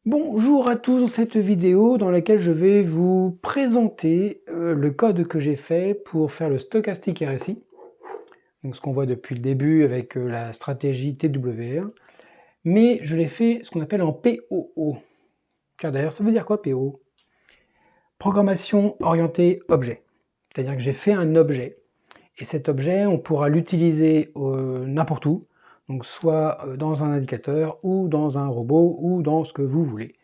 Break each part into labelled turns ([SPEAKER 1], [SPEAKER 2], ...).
[SPEAKER 1] Bonjour à tous dans cette vidéo dans laquelle je vais vous présenter le code que j'ai fait pour faire le Stochastic RSI. Donc ce qu'on voit depuis le début avec la stratégie TWR. Mais je l'ai fait ce qu'on appelle en POO. Car d'ailleurs, ça veut dire quoi POO? Programmation orientée objet. C'est-à-dire que j'ai fait un objet. Et cet objet, on pourra l'utiliser n'importe où. Donc soit dans un indicateur, ou dans un robot, ou dans ce que vous voulez.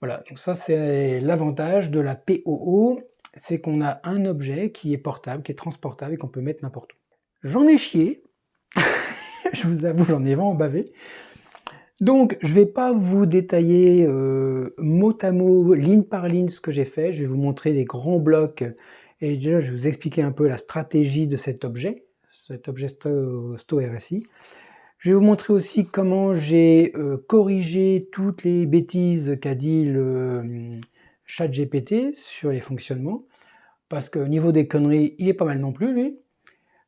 [SPEAKER 1] Voilà, donc ça c'est l'avantage de la POO, c'est qu'on a un objet qui est portable, qui est transportable et qu'on peut mettre n'importe où. J'en ai chié, je vous avoue, j'en ai vraiment bavé. Donc je ne vais pas vous détailler mot à mot, ligne par ligne ce que j'ai fait, je vais vous montrer les grands blocs et déjà je vais vous expliquer un peu la stratégie de cet objet StoRSI. Je vais vous montrer aussi comment j'ai corrigé toutes les bêtises qu'a dit le ChatGPT sur les fonctionnements, parce qu'au niveau des conneries, il est pas mal non plus, lui.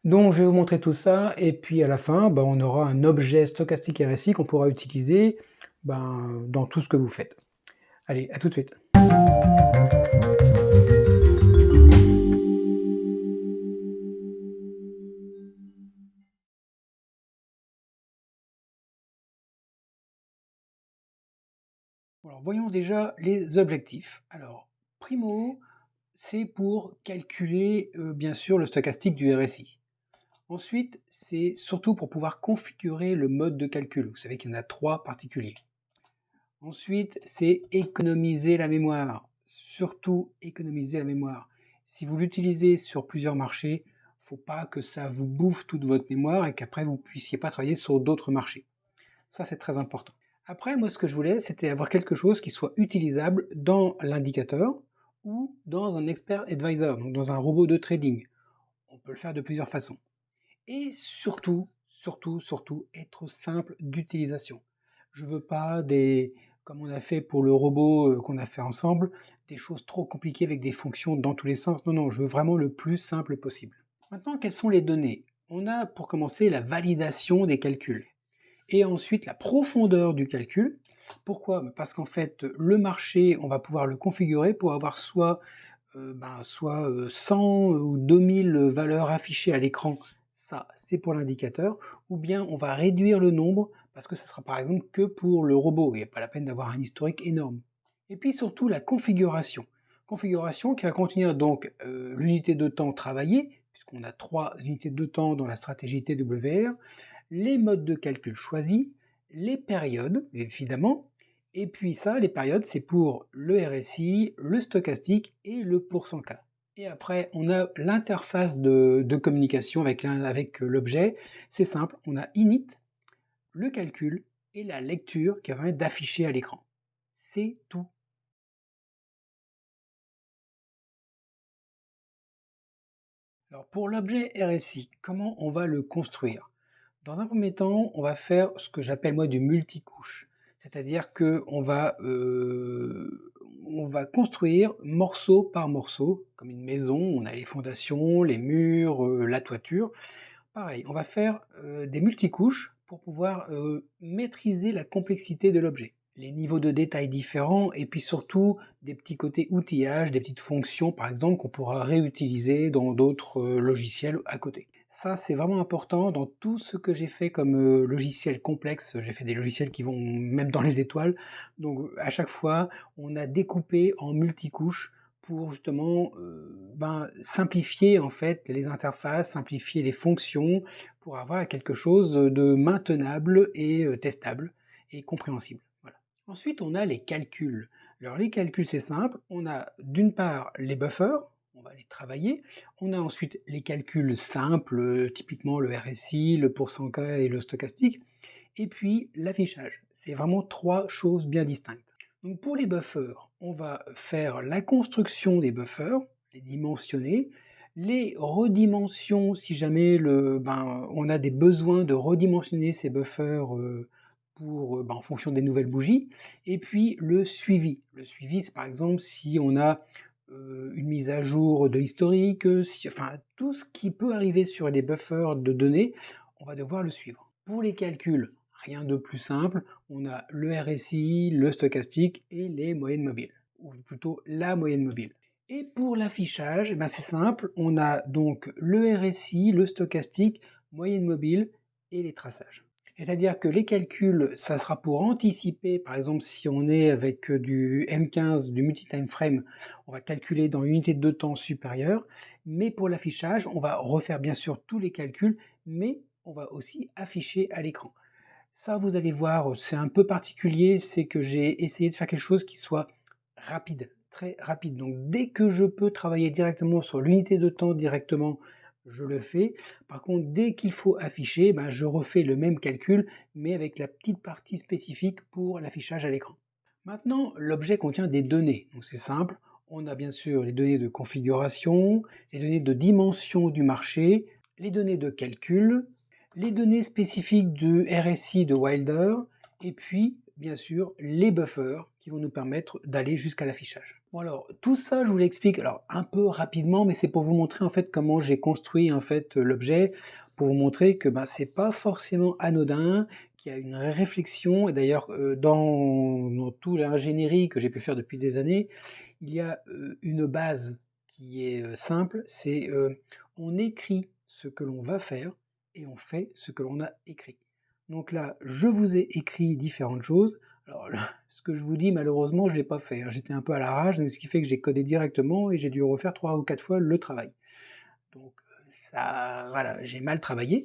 [SPEAKER 1] Donc je vais vous montrer tout ça, et puis à la fin, on aura un objet Stochastic RSI qu'on pourra utiliser dans tout ce que vous faites. Allez, à tout de suite. Alors voyons déjà les objectifs. Alors, primo, c'est pour calculer bien sûr le stochastique du RSI. Ensuite, c'est surtout pour pouvoir configurer le mode de calcul. Vous savez qu'il y en a 3 particuliers. Ensuite, c'est économiser la mémoire. Surtout économiser la mémoire. Si vous l'utilisez sur plusieurs marchés, il ne faut pas que ça vous bouffe toute votre mémoire et qu'après vous ne puissiez pas travailler sur d'autres marchés. Ça, c'est très important. Après, moi, ce que je voulais, c'était avoir quelque chose qui soit utilisable dans l'indicateur ou dans un expert advisor, donc dans un robot de trading. On peut le faire de plusieurs façons. Et surtout, être simple d'utilisation. Je veux pas comme on a fait pour le robot qu'on a fait ensemble, des choses trop compliquées avec des fonctions dans tous les sens. Non, non, je veux vraiment le plus simple possible. Maintenant, quelles sont les données? On a pour commencer la validation des calculs. Et ensuite la profondeur du calcul. Pourquoi? Parce qu'en fait, le marché, on va pouvoir le configurer pour avoir soit 100 ou 2000 valeurs affichées à l'écran, ça c'est pour l'indicateur, ou bien on va réduire le nombre parce que ça sera par exemple que pour le robot, il n'y a pas la peine d'avoir un historique énorme. Et puis surtout la configuration. Configuration qui va contenir donc l'unité de temps travaillée, puisqu'on a 3 unités de temps dans la stratégie TWR, les modes de calcul choisis, les périodes évidemment, et puis ça, les périodes, c'est pour le RSI, le stochastique et le %K. Et après, on a l'interface de communication avec l'objet. C'est simple, on a init, le calcul et la lecture qui va permettre d'afficher à l'écran. C'est tout. Alors pour l'objet RSI, comment on va le construire? Dans un premier temps, on va faire ce que j'appelle moi du multicouche. C'est-à-dire on va construire morceau par morceau, comme une maison, on a les fondations, les murs, la toiture. Pareil, on va faire des multicouches pour pouvoir maîtriser la complexité de l'objet. Les niveaux de détail différents et puis surtout des petits côtés outillage, des petites fonctions par exemple qu'on pourra réutiliser dans d'autres logiciels à côté. Ça c'est vraiment important dans tout ce que j'ai fait comme logiciel complexe. J'ai fait des logiciels qui vont même dans les étoiles. Donc à chaque fois on a découpé en multicouches pour justement simplifier en fait les interfaces, simplifier les fonctions pour avoir quelque chose de maintenable et testable et compréhensible. Voilà. Ensuite, on a les calculs. Alors les calculs, c'est simple. On a d'une part les buffers, on va les travailler. On a ensuite les calculs simples, typiquement le RSI, le %K et le stochastique. Et puis l'affichage. C'est vraiment 3 choses bien distinctes. Donc pour les buffers, on va faire la construction des buffers, les dimensionner, les redimensions si jamais on a des besoins de redimensionner ces buffers en fonction des nouvelles bougies, et puis le suivi. Le suivi, c'est par exemple si on a une mise à jour de l'historique, enfin tout ce qui peut arriver sur les buffers de données, on va devoir le suivre. Pour les calculs Rien de plus simple, on a le RSI, le stochastique et les moyennes mobiles, ou plutôt la moyenne mobile. Et pour l'affichage, ben c'est simple, on a donc le RSI, le stochastique, moyenne mobile et les traçages. C'est-à-dire que les calculs, ça sera pour anticiper, par exemple si on est avec du M15, du multi-time frame, on va calculer dans une unité de temps supérieure, mais pour l'affichage, on va refaire bien sûr tous les calculs, mais on va aussi afficher à l'écran. Ça, vous allez voir, c'est un peu particulier, c'est que j'ai essayé de faire quelque chose qui soit rapide, très rapide. Donc dès que je peux travailler directement sur l'unité de temps directement, je le fais. Par contre, dès qu'il faut afficher, ben, je refais le même calcul, mais avec la petite partie spécifique pour l'affichage à l'écran. Maintenant, l'objet contient des données. Donc c'est simple, on a bien sûr les données de configuration, les données de dimension du marché, les données de calcul, les données spécifiques du RSI de Wilder, et puis, bien sûr, les buffers qui vont nous permettre d'aller jusqu'à l'affichage. Bon alors, tout ça, je vous l'explique alors un peu rapidement, mais c'est pour vous montrer en fait comment j'ai construit en fait l'objet, pour vous montrer que ben, c'est pas forcément anodin, qu'il y a une réflexion, et d'ailleurs dans toute l'ingénierie que j'ai pu faire depuis des années, il y a une base qui est simple, c'est on écrit ce que l'on va faire, et on fait ce que l'on a écrit. Donc là, je vous ai écrit différentes choses. Alors là, ce que je vous dis, malheureusement, je ne l'ai pas fait, hein. J'étais un peu à l'arrache, ce qui fait que j'ai codé directement et j'ai dû refaire 3 ou 4 fois le travail. Donc ça, voilà, j'ai mal travaillé.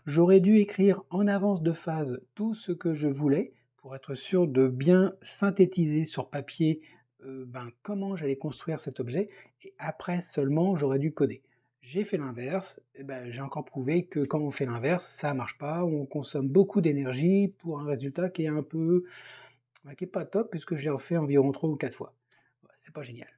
[SPEAKER 1] J'aurais dû écrire en avance de phase tout ce que je voulais pour être sûr de bien synthétiser sur papier ben, comment j'allais construire cet objet, et après seulement j'aurais dû coder. J'ai fait l'inverse, et ben, j'ai encore prouvé que quand on fait l'inverse, ça marche pas, on consomme beaucoup d'énergie pour un résultat qui est un peu, ben, qui est pas top, puisque j'ai refait environ 3 ou 4 fois. Ouais, c'est pas génial.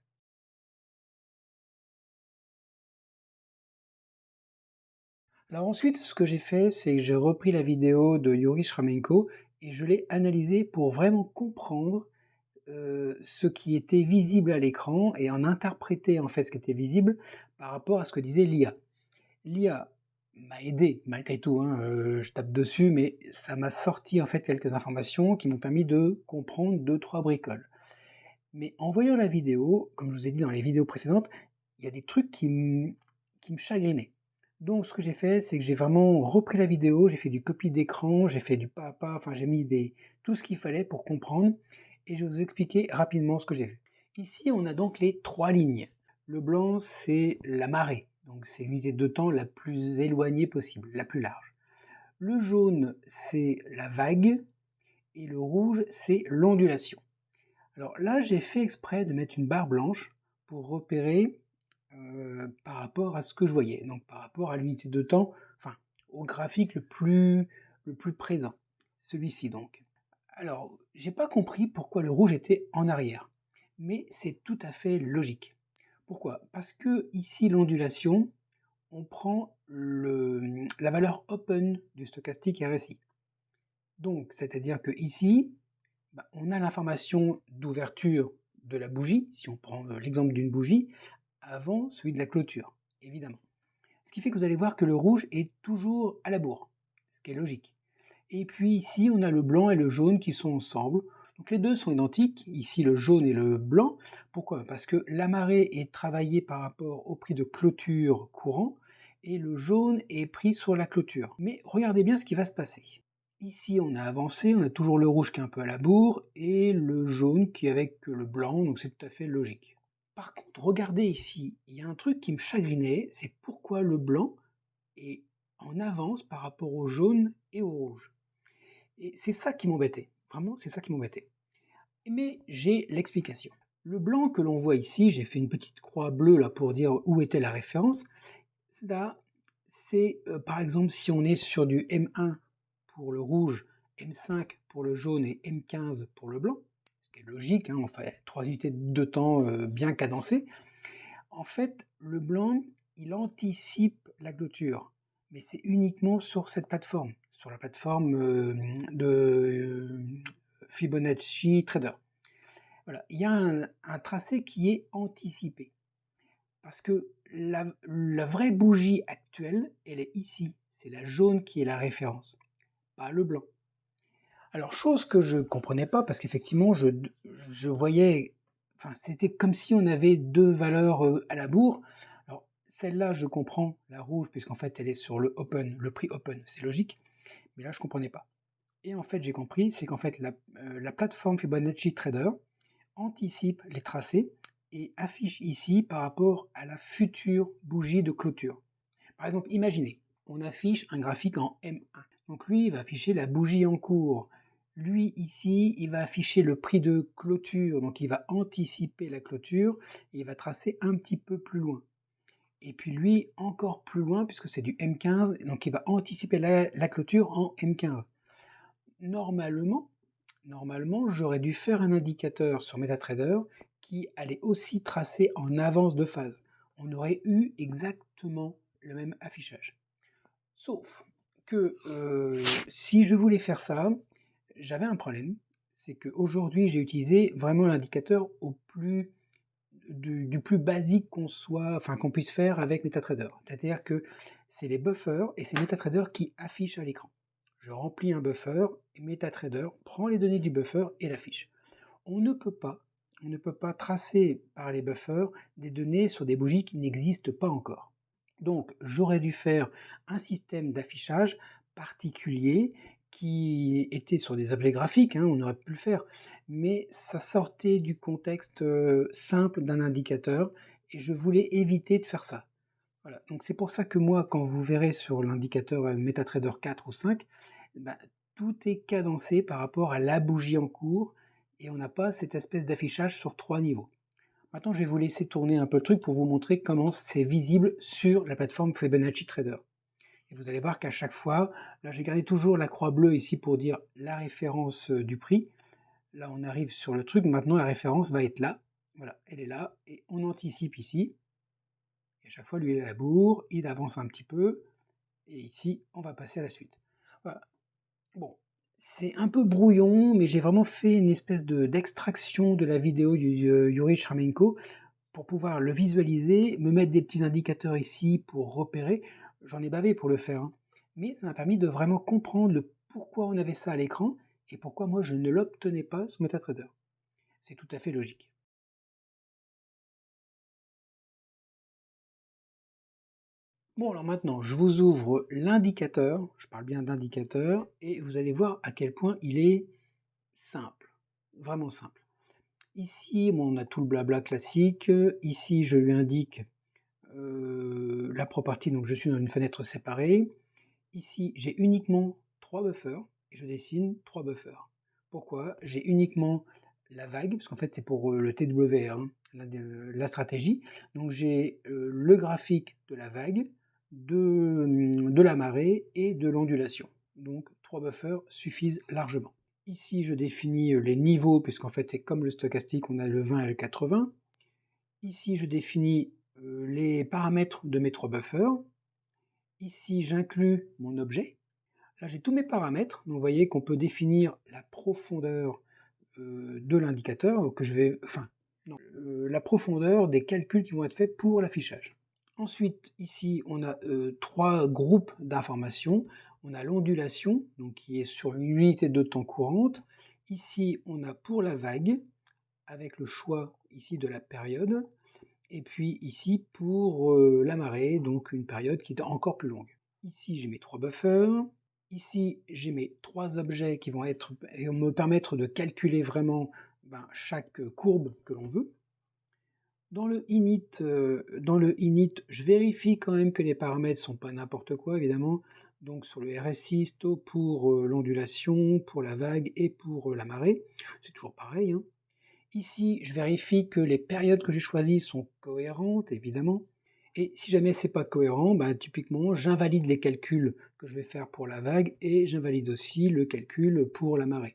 [SPEAKER 1] Alors ensuite, ce que j'ai fait, c'est que j'ai repris la vidéo de Yuri Shramenko et je l'ai analysée pour vraiment comprendre ce qui était visible à l'écran et en interpréter en fait ce qui était visible par rapport à ce que disait l'IA. L'IA m'a aidé malgré tout, hein, je tape dessus, mais ça m'a sorti en fait quelques informations qui m'ont permis de comprendre deux, trois bricoles. Mais en voyant la vidéo, comme je vous ai dit dans les vidéos précédentes, il y a des trucs qui me chagrinaient. Donc ce que j'ai fait, c'est que j'ai vraiment repris la vidéo, j'ai fait du copie d'écran, j'ai fait du pas à pas, enfin j'ai mis tout ce qu'il fallait pour comprendre, et je vais vous expliquer rapidement ce que j'ai vu. Ici, on a donc les trois lignes. Le blanc, c'est la marée, donc c'est l'unité de temps la plus éloignée possible, la plus large. Le jaune, c'est la vague, et le rouge, c'est l'ondulation. Alors là, j'ai fait exprès de mettre une barre blanche pour repérer par rapport à ce que je voyais, donc par rapport à l'unité de temps, enfin au graphique le plus présent, celui-ci donc. Alors, j'ai pas compris pourquoi le rouge était en arrière, mais c'est tout à fait logique. Pourquoi? Parce que ici, l'ondulation, on prend la valeur open du stochastique RSI. Donc, c'est-à-dire que ici, bah, on a l'information d'ouverture de la bougie, si on prend l'exemple d'une bougie, avant celui de la clôture, évidemment. Ce qui fait que vous allez voir que le rouge est toujours à la bourre, ce qui est logique. Et puis ici, on a le blanc et le jaune qui sont ensemble. Donc les deux sont identiques, ici le jaune et le blanc. Pourquoi? Parce que la marée est travaillée par rapport au prix de clôture courant et le jaune est pris sur la clôture. Mais regardez bien ce qui va se passer. Ici, on a avancé, on a toujours le rouge qui est un peu à la bourre et le jaune qui est avec le blanc, donc c'est tout à fait logique. Par contre, regardez ici, il y a un truc qui me chagrinait, c'est pourquoi le blanc est en avance par rapport au jaune et au rouge. Et c'est ça qui m'embêtait, vraiment, c'est ça qui m'embêtait. Mais j'ai l'explication. Le blanc que l'on voit ici, j'ai fait une petite croix bleue là pour dire où était la référence. Là, c'est par exemple si on est sur du M1 pour le rouge, M5 pour le jaune et M15 pour le blanc, ce qui est logique, hein, on fait trois unités de temps bien cadencées. En fait, le blanc, il anticipe la clôture, mais c'est uniquement sur cette plateforme, sur la plateforme de Fibonacci Trader. Voilà, il y a un tracé qui est anticipé. Parce que la vraie bougie actuelle, elle est ici. C'est la jaune qui est la référence, pas le blanc. Alors, chose que je comprenais pas, parce qu'effectivement, je voyais, enfin, c'était comme si on avait 2 valeurs, à la bourre. Alors, celle-là, je comprends, la rouge, puisqu'en fait, elle est sur le open, le prix open, c'est logique, mais là, je comprenais pas. Et en fait, j'ai compris, c'est qu'en fait, la plateforme Fibonacci Trader anticipe les tracés et affiche ici par rapport à la future bougie de clôture. Par exemple, imaginez, on affiche un graphique en M1. Donc lui, il va afficher la bougie en cours. Lui, ici, il va afficher le prix de clôture, donc il va anticiper la clôture et il va tracer un petit peu plus loin. Et puis lui, encore plus loin, puisque c'est du M15, donc il va anticiper la clôture en M15. Normalement, j'aurais dû faire un indicateur sur MetaTrader qui allait aussi tracer en avance de phase. On aurait eu exactement le même affichage. Sauf que si je voulais faire ça, j'avais un problème. C'est qu'aujourd'hui, j'ai utilisé vraiment l'indicateur du plus basique qu'on puisse faire avec MetaTrader. C'est-à-dire que c'est les buffers et c'est MetaTrader qui affiche à l'écran. Je remplis un buffer et MetaTrader prend les données du buffer et l'affiche. On ne peut pas, tracer par les buffers des données sur des bougies qui n'existent pas encore. Donc j'aurais dû faire un système d'affichage particulier qui était sur des objets graphiques, on aurait pu le faire, mais ça sortait du contexte simple d'un indicateur et je voulais éviter de faire ça. Voilà, donc c'est pour ça que moi, quand vous verrez sur l'indicateur MetaTrader 4 ou 5, bah, tout est cadencé par rapport à la bougie en cours et on n'a pas cette espèce d'affichage sur 3 niveaux. Maintenant, je vais vous laisser tourner un peu le truc pour vous montrer comment c'est visible sur la plateforme Fibonacci Trader. Et vous allez voir qu'à chaque fois, là j'ai gardé toujours la croix bleue ici pour dire la référence du prix. Là on arrive sur le truc, maintenant la référence va être là. Voilà, elle est là et on anticipe ici. Et à chaque fois, lui il est à la bourre, il avance un petit peu. Et ici, on va passer à la suite. Voilà. Bon, c'est un peu brouillon, mais j'ai vraiment fait une espèce d'extraction de la vidéo du Yuri Shamenko pour pouvoir le visualiser, me mettre des petits indicateurs ici pour repérer. J'en ai bavé pour le faire, hein. Mais ça m'a permis de vraiment comprendre le pourquoi on avait ça à l'écran et pourquoi moi je ne l'obtenais pas sur MetaTrader. C'est tout à fait logique. Bon, alors maintenant, je vous ouvre l'indicateur, je parle bien d'indicateur, et vous allez voir à quel point il est simple, vraiment simple. Ici, bon, on a tout le blabla classique. Ici, je lui indique la property, donc je suis dans une fenêtre séparée. Ici, j'ai uniquement 3 buffers et je dessine 3 buffers. Pourquoi? J'ai uniquement la vague, parce qu'en fait c'est pour le TWR, la stratégie. Donc j'ai le graphique de la vague, de la marée et de l'ondulation. Donc 3 buffers suffisent largement. Ici, je définis les niveaux, puisqu'en fait c'est comme le stochastique, on a le 20 et le 80. Ici, je définis les paramètres de mes 3 buffers. Ici, j'inclus mon objet. Là, j'ai tous mes paramètres. Donc, vous voyez qu'on peut définir la profondeur de l'indicateur, la profondeur des calculs qui vont être faits pour l'affichage. Ensuite, ici, on a 3 groupes d'informations. On a l'ondulation, donc qui est sur une unité de temps courante. Ici, on a pour la vague, avec le choix ici de la période. Et puis ici, pour la marée, donc une période qui est encore plus longue. Ici, j'ai mes 3 buffers. Ici, j'ai mes 3 objets qui vont me permettre de calculer vraiment chaque courbe que l'on veut. Dans le init, je vérifie quand même que les paramètres ne sont pas n'importe quoi, évidemment. Donc sur le RSI, sto pour l'ondulation, pour la vague et pour la marée. C'est toujours pareil, hein. Ici, je vérifie que les périodes que j'ai choisies sont cohérentes, évidemment. Et si jamais c'est pas cohérent, typiquement, j'invalide les calculs que je vais faire pour la vague et j'invalide aussi le calcul pour la marée.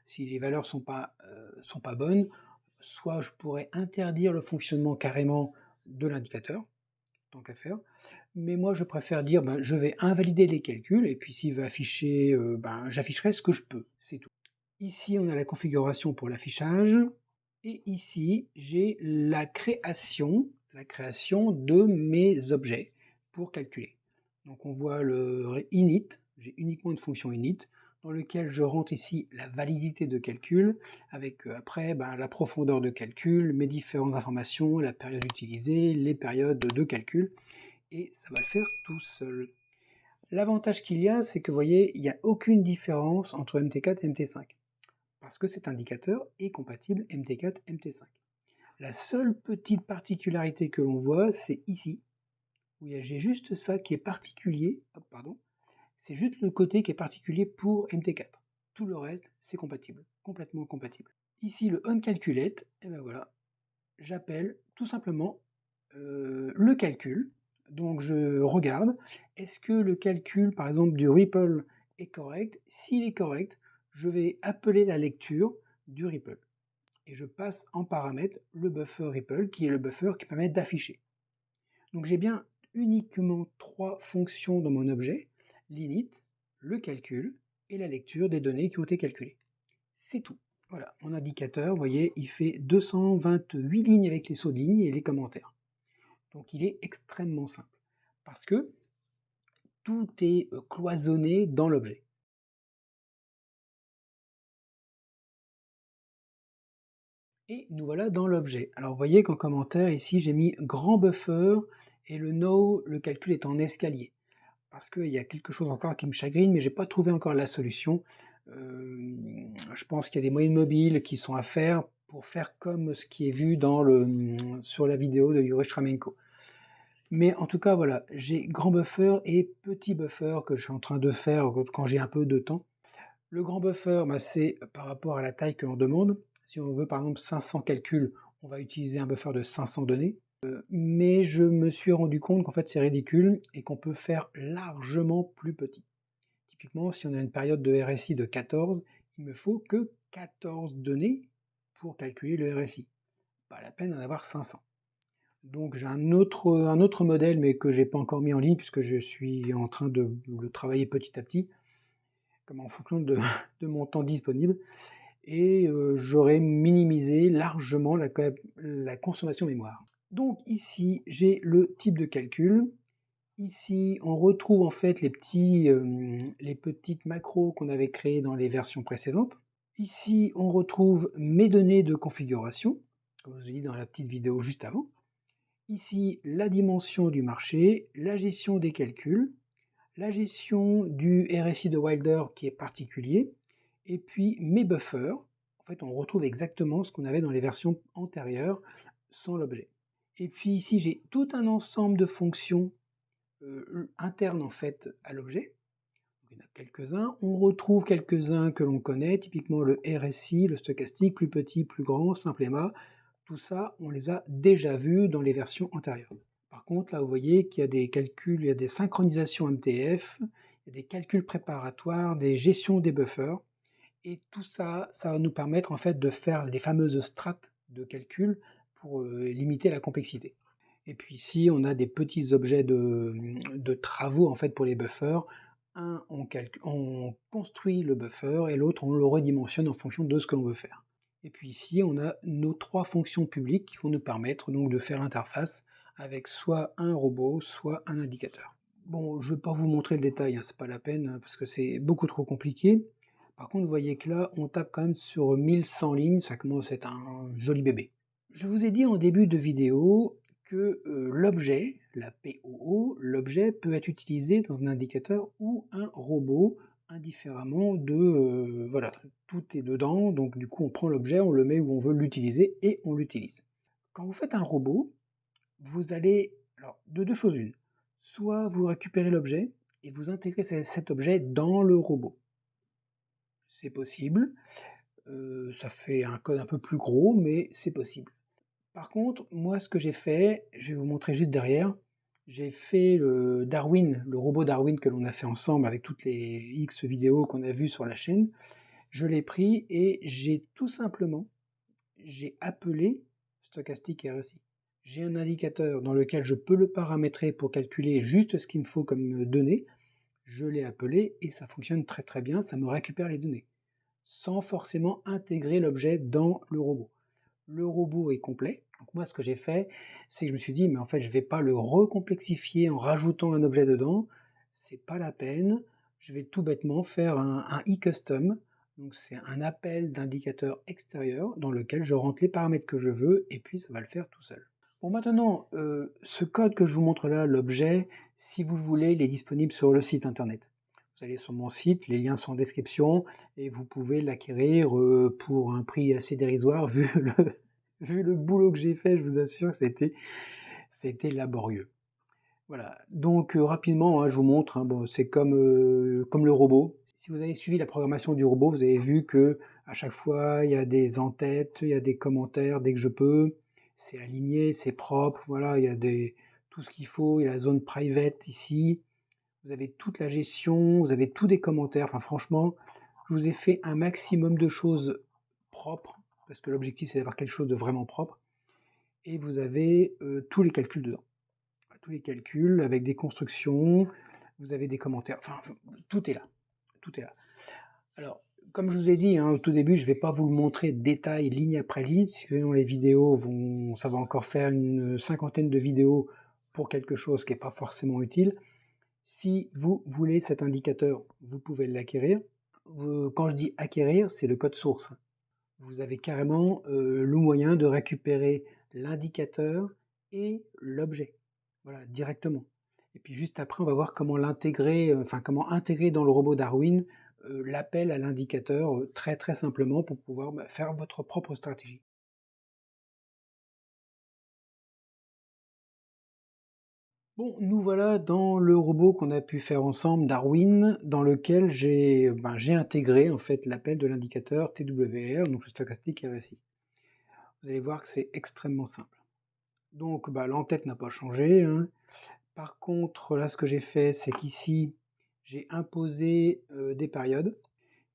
[SPEAKER 1] Si les valeurs sont pas bonnes, soit je pourrais interdire le fonctionnement carrément de l'indicateur, tant qu'à faire. Mais moi, je préfère dire, je vais invalider les calculs et puis s'il veut afficher, j'afficherai ce que je peux, c'est tout. Ici, on a la configuration pour l'affichage. Et ici, j'ai la création de mes objets pour calculer. Donc on voit le init, j'ai uniquement une fonction init, dans lequel je rentre ici la validité de calcul, avec après la profondeur de calcul, mes différentes informations, la période utilisée, les périodes de calcul, et ça va le faire tout seul. L'avantage qu'il y a, c'est que vous voyez, il n'y a aucune différence entre MT4 et MT5, parce que cet indicateur est compatible MT4 MT5. La seule petite particularité que l'on voit, c'est ici, où j'ai juste ça qui est particulier, c'est juste le côté qui est particulier pour MT4. Tout le reste, c'est compatible, complètement compatible. Ici, le onCalculate, et ben voilà, j'appelle tout simplement le calcul. Donc je regarde, est-ce que le calcul, par exemple, du ripple est correct? S'il est correct, je vais appeler la lecture du ripple. Et je passe en paramètre le buffer ripple, qui est le buffer qui permet d'afficher. Donc j'ai bien uniquement trois fonctions dans mon objet, l'init, le calcul et la lecture des données qui ont été calculées. C'est tout. Voilà, mon indicateur, vous voyez, il fait 228 lignes avec les sauts de lignes et les commentaires. Donc il est extrêmement simple, parce que tout est cloisonné dans l'objet. Et nous voilà dans l'objet. Alors vous voyez qu'en commentaire, ici, j'ai mis grand buffer, et le no, le calcul est en escalier. Parce qu'il y a quelque chose encore qui me chagrine, mais j'ai pas trouvé encore la solution. Je pense qu'il y a des moyens mobiles qui sont à faire pour faire comme ce qui est vu sur la vidéo de Yuri Stramenko. Mais en tout cas, voilà, j'ai grand buffer et petit buffer que je suis en train de faire quand j'ai un peu de temps. Le grand buffer, c'est par rapport à la taille que l'on demande. Si on veut par exemple 500 calculs, on va utiliser un buffer de 500 données. Mais je me suis rendu compte qu'en fait c'est ridicule et qu'on peut faire largement plus petit. Typiquement, si on a une période de RSI de 14, il me faut que 14 données pour calculer le RSI. Pas la peine d'en avoir 500. Donc j'ai un autre modèle, mais que j'ai pas encore mis en ligne, puisque je suis en train de le travailler petit à petit, comme en fonction de, de mon temps disponible. Et j'aurais minimisé largement la consommation mémoire. Donc ici, j'ai le type de calcul. Ici, on retrouve en fait les petites macros qu'on avait créées dans les versions précédentes. Ici, on retrouve mes données de configuration, comme je vous ai dit dans la petite vidéo juste avant. Ici, la dimension du marché, la gestion des calculs, la gestion du RSI de Wilder qui est particulier, et puis mes buffers. En fait, on retrouve exactement ce qu'on avait dans les versions antérieures sans l'objet. Et puis ici, j'ai tout un ensemble de fonctions internes en fait à l'objet. Il y en a quelques-uns. On retrouve quelques-uns que l'on connaît, typiquement le RSI, le stochastique, plus petit, plus grand, simple et EMA. Tout ça, on les a déjà vus dans les versions antérieures. Par contre, là, vous voyez qu'il y a des calculs, il y a des synchronisations MTF, il y a des calculs préparatoires, des gestions des buffers. Et tout ça, ça va nous permettre en fait de faire les fameuses strates de calcul pour limiter la complexité. Et puis ici, on a des petits objets de travaux en fait pour les buffers. Un, on construit le buffer et l'autre, on le redimensionne en fonction de ce que l'on veut faire. Et puis ici, on a nos trois fonctions publiques qui vont nous permettre donc de faire l'interface avec soit un robot, soit un indicateur. Bon, je ne vais pas vous montrer le détail, c'est pas la peine, parce que c'est beaucoup trop compliqué. Par contre, vous voyez que là, on tape quand même sur 1100 lignes, ça commence à être un joli bébé. Je vous ai dit en début de vidéo que l'objet, la POO, l'objet peut être utilisé dans un indicateur ou un robot, indifféremment de... voilà, tout est dedans, donc du coup on prend l'objet, on le met où on veut l'utiliser et on l'utilise. Quand vous faites un robot, vous allez... Alors, de deux choses une. Soit vous récupérez l'objet et vous intégrez cet objet dans le robot. C'est possible. Ça fait un code un peu plus gros, mais c'est possible. Par contre, moi, ce que j'ai fait, je vais vous montrer juste derrière, j'ai fait le Darwin, le robot Darwin que l'on a fait ensemble avec toutes les X vidéos qu'on a vues sur la chaîne. Je l'ai pris et j'ai appelé Stochastic RSI. J'ai un indicateur dans lequel je peux le paramétrer pour calculer juste ce qu'il me faut comme données. Je l'ai appelé et ça fonctionne très très bien, ça me récupère les données, sans forcément intégrer l'objet dans le robot. Le robot est complet. Donc moi, ce que j'ai fait, c'est que je me suis dit, mais en fait, je ne vais pas le recomplexifier en rajoutant un objet dedans. C'est pas la peine. je vais tout bêtement faire un e-custom. Donc c'est un appel d'indicateur extérieur dans lequel je rentre les paramètres que je veux et puis ça va le faire tout seul. Bon maintenant, ce code que je vous montre là, l'objet, si vous voulez, il est disponible sur le site internet. Vous allez sur mon site, les liens sont en description et vous pouvez l'acquérir pour un prix assez dérisoire vu le boulot que j'ai fait, je vous assure que c'était laborieux. Voilà, donc rapidement, hein, je vous montre, hein, bon, c'est comme le robot. Si vous avez suivi la programmation du robot, vous avez vu que à chaque fois, il y a des en-têtes, il y a des commentaires dès que je peux, c'est aligné, c'est propre, voilà, il y a tout ce qu'il faut, il y a la zone private ici, vous avez toute la gestion, vous avez tous des commentaires, enfin franchement, je vous ai fait un maximum de choses propres, parce que l'objectif c'est d'avoir quelque chose de vraiment propre, et vous avez tous les calculs dedans. Tous les calculs avec des constructions, vous avez des commentaires, enfin tout est là, tout est là. Alors, comme je vous ai dit hein, au tout début, je ne vais pas vous le montrer détail ligne après ligne, sinon les vidéos ça va encore faire une cinquantaine de vidéos pour quelque chose qui n'est pas forcément utile. Si vous voulez cet indicateur, vous pouvez l'acquérir. Quand je dis acquérir, c'est le code source. Vous avez carrément le moyen de récupérer l'indicateur et l'objet, voilà, directement. Et puis juste après, on va voir comment l'intégrer, comment intégrer dans le robot Darwin l'appel à l'indicateur très très simplement pour pouvoir faire votre propre stratégie. Bon, nous voilà dans le robot qu'on a pu faire ensemble, Darwin, dans lequel j'ai intégré en fait l'appel de l'indicateur TWR, donc le stochastique RSI. Vous allez voir que c'est extrêmement simple. Donc l'entête n'a pas changé, hein. Par contre, là ce que j'ai fait, c'est qu'ici, j'ai imposé des périodes.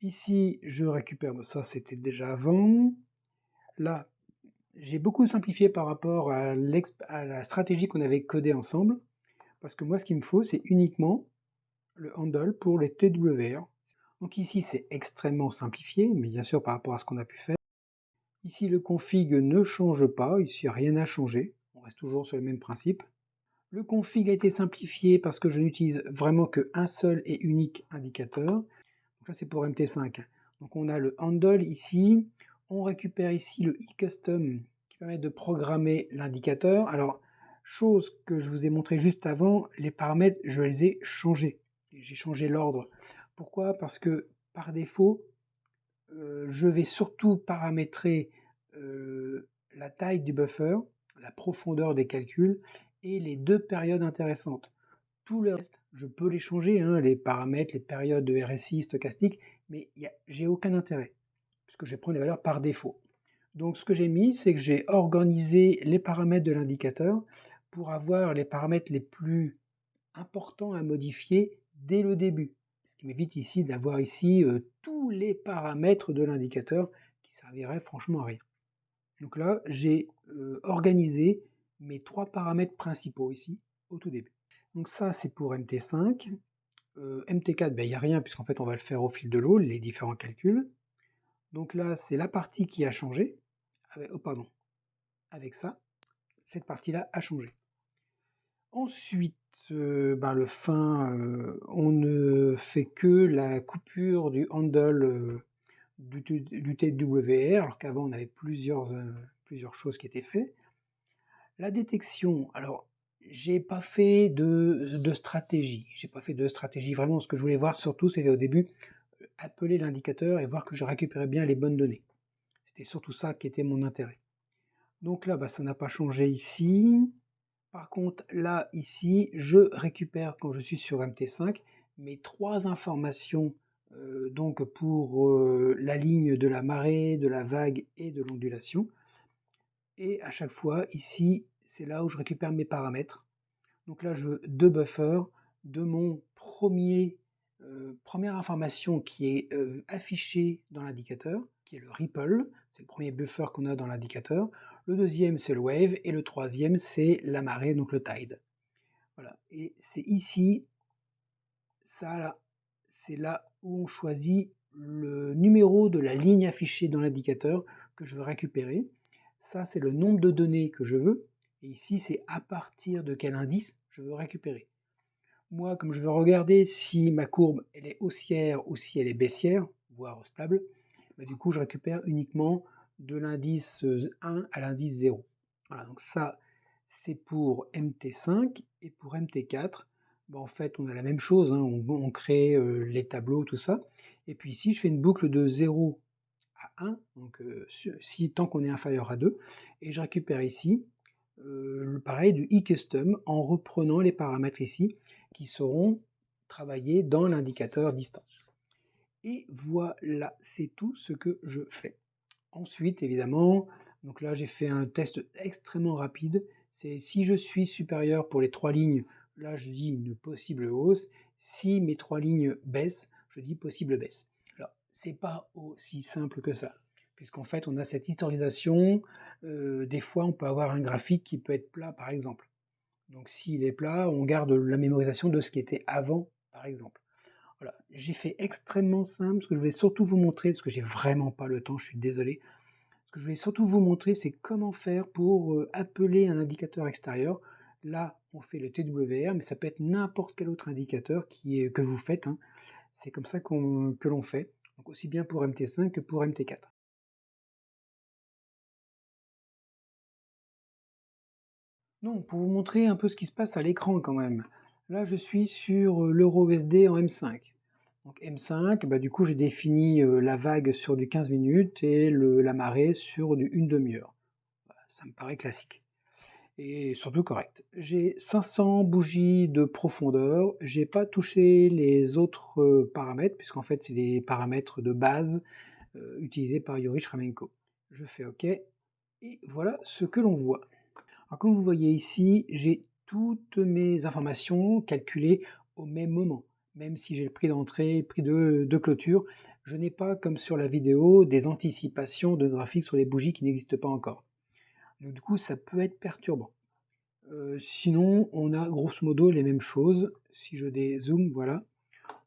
[SPEAKER 1] Ici, je récupère, ça c'était déjà avant. Là, j'ai beaucoup simplifié par rapport à la stratégie qu'on avait codée ensemble, parce que moi ce qu'il me faut, c'est uniquement le handle pour les TWR. Donc ici, c'est extrêmement simplifié, mais bien sûr par rapport à ce qu'on a pu faire. Ici, le config ne change pas, ici rien n'a changé, on reste toujours sur le même principe. Le config a été simplifié parce que je n'utilise vraiment qu'un seul et unique indicateur. Donc là, c'est pour MT5. Donc on a le handle ici, on récupère ici le e-custom qui permet de programmer l'indicateur. Alors, chose que je vous ai montré juste avant, les paramètres, je les ai changés. J'ai changé l'ordre. Pourquoi? Parce que par défaut, je vais surtout paramétrer la taille du buffer, la profondeur des calculs et les deux périodes intéressantes. Tout le reste, je peux les changer, hein, les paramètres, les périodes de RSI, stochastique, mais j'ai aucun intérêt, puisque je vais prendre les valeurs par défaut. Donc ce que j'ai mis, c'est que j'ai organisé les paramètres de l'indicateur pour avoir les paramètres les plus importants à modifier dès le début. Ce qui m'évite ici d'avoir ici tous les paramètres de l'indicateur qui serviraient franchement à rien. Donc là, j'ai organisé mes trois paramètres principaux ici, au tout début. Donc ça, c'est pour MT5. MT4, il n'y a rien, puisqu'en fait, on va le faire au fil de l'eau, les différents calculs. Donc là, c'est la partie qui a changé. Avec ça, cette partie-là a changé. Ensuite, le fin, on ne fait que la coupure du handle du TWR, alors qu'avant on avait plusieurs choses qui étaient faites. La détection, alors j'ai pas fait de stratégie. J'ai pas fait de stratégie. Vraiment, ce que je voulais voir surtout, c'était au début appeler l'indicateur et voir que je récupérais bien les bonnes données. C'était surtout ça qui était mon intérêt. Donc là, ça n'a pas changé ici. Par contre, là, ici, je récupère, quand je suis sur MT5, mes trois informations donc pour la ligne de la marée, de la vague et de l'ondulation. Et à chaque fois, ici, c'est là où je récupère mes paramètres. Donc là, je veux deux buffers de mon première information qui est affichée dans l'indicateur, qui est le ripple, c'est le premier buffer qu'on a dans l'indicateur. Le deuxième, c'est le wave, et le troisième, c'est la marée, donc le tide. Voilà, et c'est ici, ça là, c'est là où on choisit le numéro de la ligne affichée dans l'indicateur que je veux récupérer. Ça, c'est le nombre de données que je veux, et ici, c'est à partir de quel indice je veux récupérer. Moi, comme je veux regarder si ma courbe elle est haussière ou si elle est baissière, voire stable, bah, du coup je récupère uniquement de l'indice 1 à l'indice 0. Voilà, donc ça c'est pour MT5 et pour MT4, bah, en fait on a la même chose, hein, on crée les tableaux, tout ça. Et puis ici je fais une boucle de 0 à 1, donc si, tant qu'on est inférieur à 2, et je récupère ici pareil du e-custom en reprenant les paramètres ici qui seront travaillés dans l'indicateur distance. Et voilà, c'est tout ce que je fais. Ensuite, évidemment, donc là j'ai fait un test extrêmement rapide. C'est si je suis supérieur pour les trois lignes, là je dis une possible hausse. Si mes trois lignes baissent, je dis possible baisse. Alors, c'est pas aussi simple que ça, puisqu'en fait on a cette historisation. Des fois on peut avoir un graphique qui peut être plat par exemple. Donc s'il est plat, on garde la mémorisation de ce qui était avant par exemple. Voilà, j'ai fait extrêmement simple, ce que je vais surtout vous montrer, parce que j'ai vraiment pas le temps, je suis désolé. Ce que je vais surtout vous montrer, c'est comment faire pour appeler un indicateur extérieur. Là, on fait le TWR, mais ça peut être n'importe quel autre indicateur que vous faites, hein. C'est comme ça que l'on fait, donc aussi bien pour MT5 que pour MT4. Donc, pour vous montrer un peu ce qui se passe à l'écran quand même. Là, je suis sur l'EURUSD en M5. Donc M5, bah, du coup, j'ai défini la vague sur du 15 minutes et la marée sur du une demi-heure. Voilà, ça me paraît classique. Et surtout correct. J'ai 500 bougies de profondeur, j'ai pas touché les autres paramètres, puisqu'en fait c'est les paramètres de base utilisés par Yuri Shremenko. Je fais OK, et voilà ce que l'on voit. Alors comme vous voyez ici, j'ai toutes mes informations calculées au même moment. Même si j'ai le prix d'entrée, le prix de clôture, je n'ai pas, comme sur la vidéo, des anticipations de graphiques sur les bougies qui n'existent pas encore. Donc du coup, ça peut être perturbant. Sinon, on a grosso modo les mêmes choses. Si je dézoome, voilà.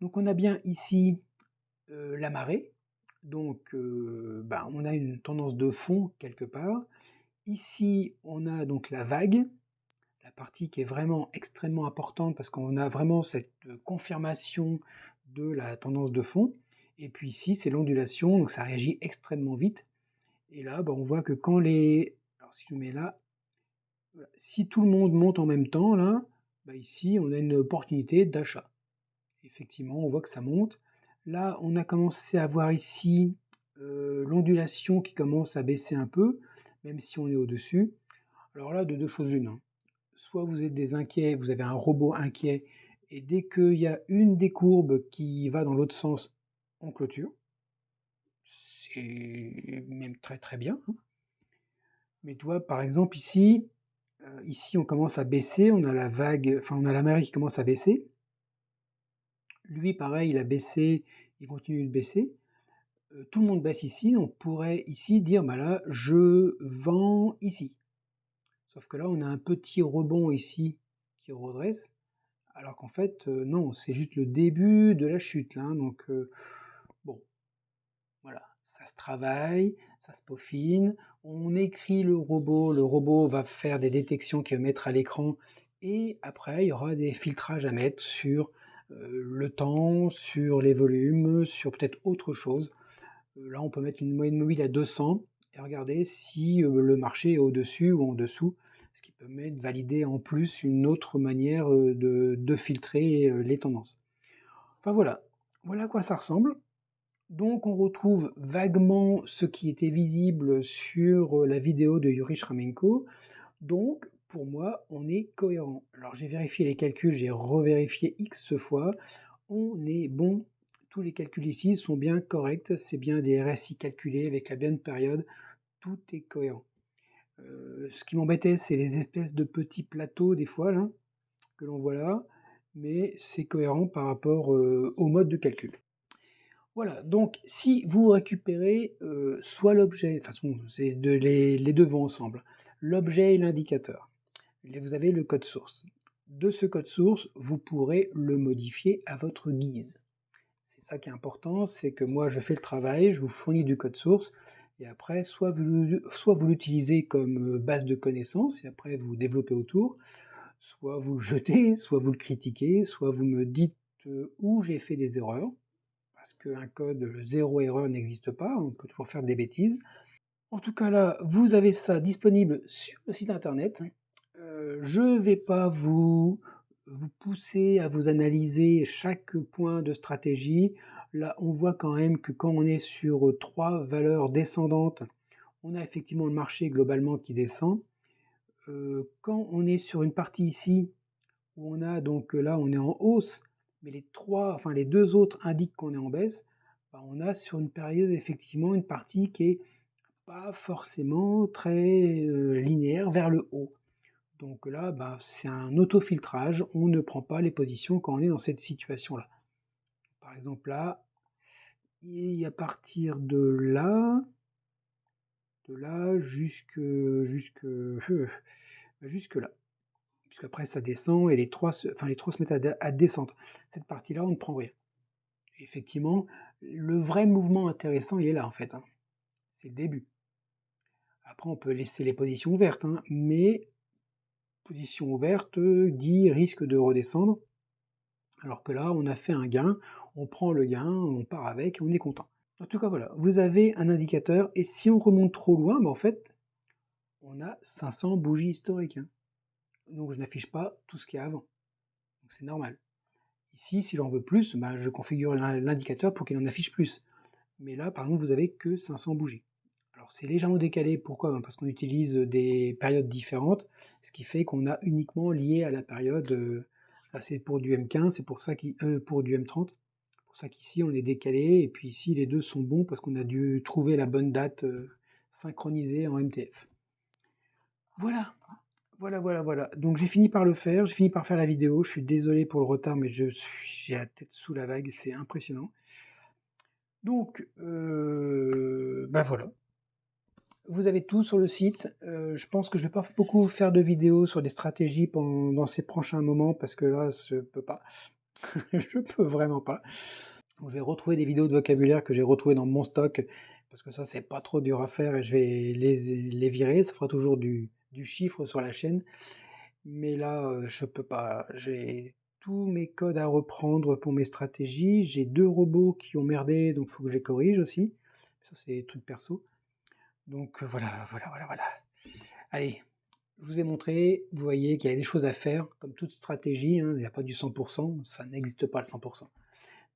[SPEAKER 1] Donc on a bien ici la marée. Donc bah, on a une tendance de fond quelque part. Ici, on a donc la vague, la partie qui est vraiment extrêmement importante parce qu'on a vraiment cette confirmation de la tendance de fond. Et puis ici, c'est l'ondulation, donc ça réagit extrêmement vite. Et là, bah, on voit que quand les... Alors si je mets là, voilà. Si tout le monde monte en même temps, là, bah ici, on a une opportunité d'achat. Effectivement, on voit que ça monte. Là, on a commencé à voir ici l'ondulation qui commence à baisser un peu, même si on est au-dessus. Alors là, de deux choses l'une, hein. Soit vous êtes des inquiets, vous avez un robot inquiet, et dès qu'il y a une des courbes qui va dans l'autre sens, on clôture. C'est même très très bien, hein. Mais tu vois, par exemple, ici, on commence à baisser, on a la vague, enfin, on a la marée qui commence à baisser. Lui, pareil, il a baissé, il continue de baisser. Tout le monde baisse ici, on pourrait ici dire, bah là, je vends ici. Sauf que là, on a un petit rebond ici qui redresse, alors qu'en fait, non, c'est juste le début de la chute, là, hein. Donc, bon, voilà, ça se travaille, ça se peaufine, on écrit le robot va faire des détections qu'il va mettre à l'écran, et après il y aura des filtrages à mettre sur le temps, sur les volumes, sur peut-être autre chose. Là on peut mettre une moyenne mobile à 200, et regarder si le marché est au-dessus ou en dessous, ce qui permet de valider en plus une autre manière de filtrer les tendances. Enfin voilà, voilà à quoi ça ressemble. Donc on retrouve vaguement ce qui était visible sur la vidéo de Yuri Shremenko. Donc pour moi, on est cohérent. Alors j'ai vérifié les calculs, j'ai revérifié X fois. On est bon. Tous les calculs ici sont bien corrects. C'est bien des RSI calculés avec la bonne période. Tout est cohérent. Ce qui m'embêtait, c'est les espèces de petits plateaux des fois là, que l'on voit là. Mais c'est cohérent par rapport au mode de calcul. Voilà, donc si vous récupérez soit l'objet, de toute façon c'est les deux vont ensemble, l'objet et l'indicateur, vous avez le code source. De ce code source, vous pourrez le modifier à votre guise. C'est ça qui est important, c'est que moi je fais le travail, je vous fournis du code source, et après soit vous l'utilisez comme base de connaissances, et après vous développez autour, soit vous le jetez, soit vous le critiquez, soit vous me dites où j'ai fait des erreurs, parce qu'un code zéro erreur n'existe pas, on peut toujours faire des bêtises. En tout cas là, vous avez ça disponible sur le site internet. Je ne vais pas vous pousser à vous analyser chaque point de stratégie. Là, on voit quand même que quand on est sur 3 valeurs descendantes, on a effectivement le marché globalement qui descend. Quand on est sur une partie ici, où on a donc là on est en hausse, mais les 2 autres indiquent qu'on est en baisse, bah, on a sur une période effectivement une partie qui est pas forcément très linéaire vers le haut. Donc là, bah, c'est un autofiltrage, on ne prend pas les positions quand on est dans cette situation-là. Par exemple là, et à partir de là jusque là. Puisqu'après ça descend et les 3 se mettent à descendre. Cette partie-là, on ne prend rien. Et effectivement, le vrai mouvement intéressant, il est là en fait, hein. C'est le début. Après, on peut laisser les positions ouvertes, hein, mais position ouverte dit risque de redescendre. Alors que là, on a fait un gain, on prend le gain, on part avec, on est content. En tout cas, voilà, vous avez un indicateur, et si on remonte trop loin, bah, en fait, on a 500 bougies historiques, hein. Donc je n'affiche pas tout ce qu'il y a avant. Donc c'est normal. Ici, si j'en veux plus, bah, je configure l'indicateur pour qu'il en affiche plus. Mais là, par exemple, vous avez que 500 bougies. Alors c'est légèrement décalé, pourquoi? Parce qu'on utilise des périodes différentes, ce qui fait qu'on a uniquement lié à la période, là c'est pour du M15, c'est pour ça pour du M30, c'est pour ça qu'ici on est décalé, et puis ici les deux sont bons parce qu'on a dû trouver la bonne date synchronisée en MTF. Voilà, voilà. Donc j'ai fini par le faire, j'ai fini par faire la vidéo, je suis désolé pour le retard, mais j'ai la tête sous la vague, c'est impressionnant. Donc, bah voilà. Vous avez tout sur le site. Je pense que je ne vais pas beaucoup faire de vidéos sur des stratégies dans ces prochains moments parce que là, je peux pas. Je peux vraiment pas. Donc, je vais retrouver des vidéos de vocabulaire que j'ai retrouvées dans mon stock parce que ça, c'est pas trop dur à faire et je vais les virer. Ça fera toujours du chiffre sur la chaîne. Mais là, je peux pas. J'ai tous mes codes à reprendre pour mes stratégies. J'ai 2 robots qui ont merdé, donc il faut que je les corrige aussi. Ça, c'est des trucs perso. Donc voilà. Allez, je vous ai montré, vous voyez qu'il y a des choses à faire, comme toute stratégie, hein, il n'y a pas du 100%, ça n'existe pas le 100%.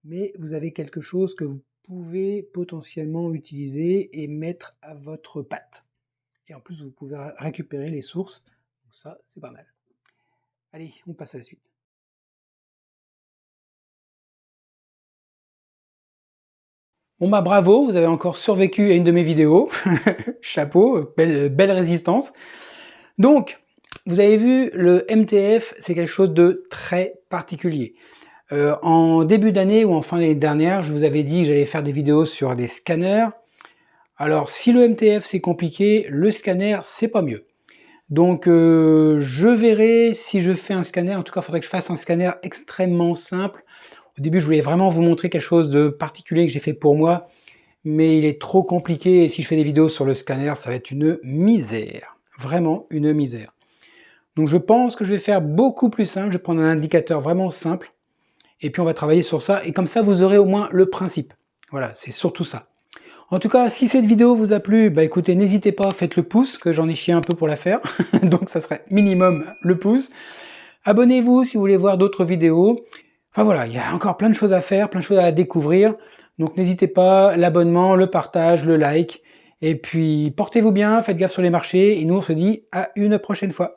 [SPEAKER 1] Mais vous avez quelque chose que vous pouvez potentiellement utiliser et mettre à votre patte. Et en plus, vous pouvez récupérer les sources, donc ça, c'est pas mal. Allez, on passe à la suite. Bon bah bravo, vous avez encore survécu à une de mes vidéos. Chapeau, belle résistance. Donc, vous avez vu, le MTF, c'est quelque chose de très particulier. En début d'année ou en fin d'année dernière, je vous avais dit que j'allais faire des vidéos sur des scanners. Alors, si le MTF c'est compliqué, le scanner c'est pas mieux. Donc, je verrai si je fais un scanner. En tout cas, il faudrait que je fasse un scanner extrêmement simple. Au début, je voulais vraiment vous montrer quelque chose de particulier que j'ai fait pour moi, mais il est trop compliqué et si je fais des vidéos sur le scanner, ça va être une misère. Vraiment une misère. Donc je pense que je vais faire beaucoup plus simple, je vais prendre un indicateur vraiment simple, et puis on va travailler sur ça, et comme ça vous aurez au moins le principe. Voilà, c'est surtout ça. En tout cas, si cette vidéo vous a plu, bah écoutez, n'hésitez pas, faites le pouce, que j'en ai chié un peu pour la faire, donc ça serait minimum le pouce. Abonnez-vous si vous voulez voir d'autres vidéos. Enfin voilà, il y a encore plein de choses à faire, plein de choses à découvrir, donc n'hésitez pas, l'abonnement, le partage, le like, et puis portez-vous bien, faites gaffe sur les marchés, et nous on se dit à une prochaine fois.